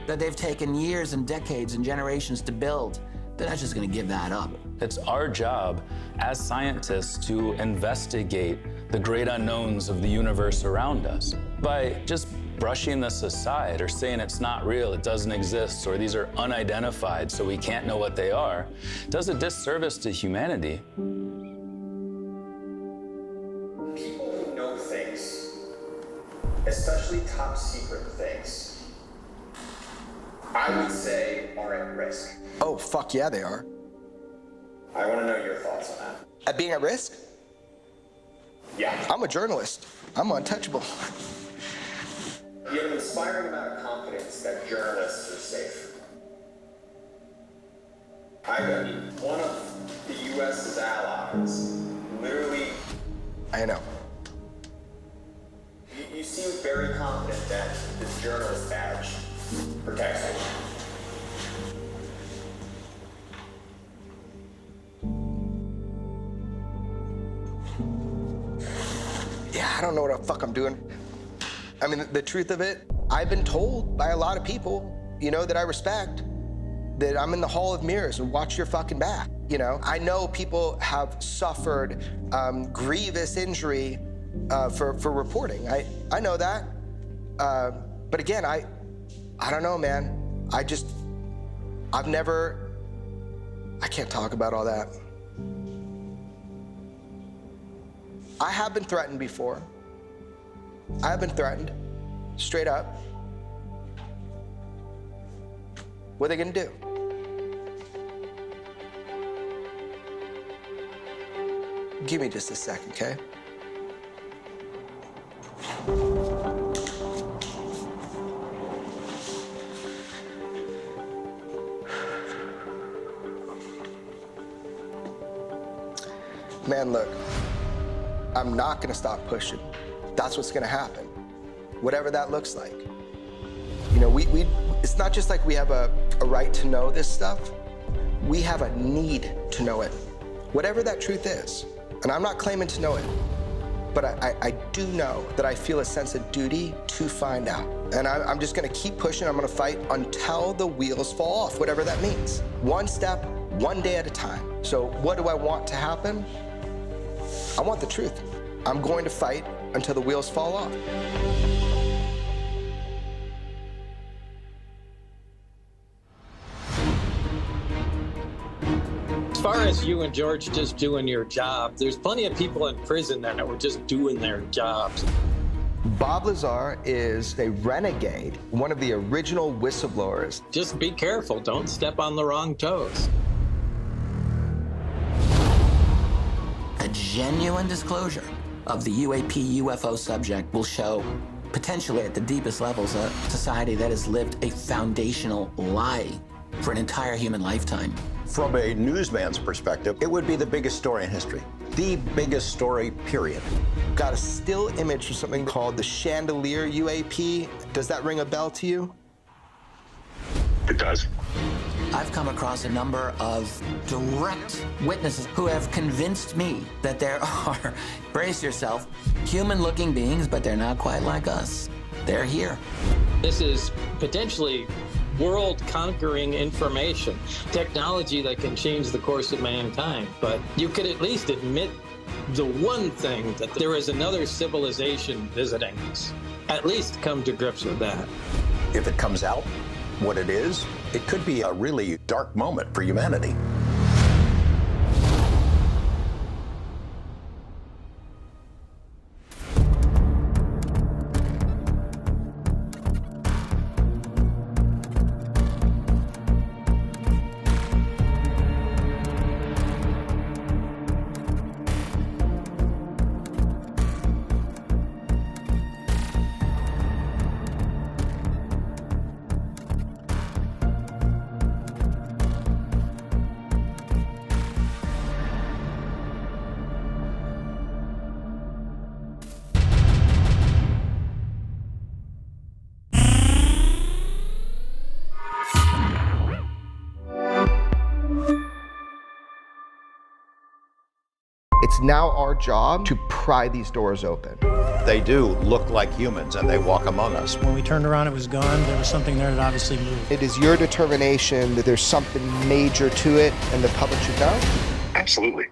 that they've taken years and decades and generations to build. They're not just going to give that up.
It's our job as scientists to investigate the great unknowns of the universe around us. By just brushing this aside or saying it's not real, it doesn't exist, or these are unidentified, so we can't know what they are, does a disservice to humanity.
People who know things, especially top secret things, I would say are at risk.
Oh, fuck yeah, they are.
I want to know your thoughts on that.
At being at risk?
Yeah.
I'm a journalist. I'm untouchable.
You have an inspiring amount of confidence that journalists are safe. I mean, one of the U.S.'s allies literally...
I know.
You seem very confident that the journalist badge protects you.
Yeah, I don't know what the fuck I'm doing. I mean, the truth of it, I've been told by a lot of people, you know, that I respect, that I'm in the Hall of Mirrors and watch your fucking back, you know? I know people have suffered grievous injury for reporting. I know that. But again, I don't know, man. I can't talk about all that. I have been threatened before. I have been threatened, straight up. What are they gonna do? Give me just a second, okay? Man, look, I'm not gonna stop pushing. That's what's gonna happen, whatever that looks like. You know, it's not just like we have a right to know this stuff, we have a need to know it, whatever that truth is. And I'm not claiming to know it, but I do know that I feel a sense of duty to find out. And I'm just gonna keep pushing, I'm gonna fight until the wheels fall off, whatever that means. One step, one day at a time. So what do I want to happen? I want the truth. I'm going to fight until the wheels fall off.
As far as you and George just doing your job, there's plenty of people in prison that were just doing their jobs.
Bob Lazar is a renegade, one of the original whistleblowers.
Just be careful, don't step on the wrong toes.
A genuine disclosure of the UAP UFO subject will show, potentially at the deepest levels, a society that has lived a foundational lie for an entire human lifetime.
From a newsman's perspective, it would be the biggest story in history. The biggest story, period.
Got a still image for something called the Chandelier UAP. Does that ring a bell to you?
It does.
I've come across a number of direct witnesses who have convinced me that there are, brace yourself, human-looking beings, but they're not quite like us. They're here.
This is potentially world-conquering information, technology that can change the course of mankind. But you could at least admit the one thing, that there is another civilization visiting us. At least come to grips with that.
If it comes out what it is, it could be a really dark moment for humanity.
It's now our job to pry these doors open.
They do look like humans, and they walk among us.
When we turned around, it was gone. There was something there that obviously moved.
It is your determination that there's something major to it, and the public should know?
Absolutely.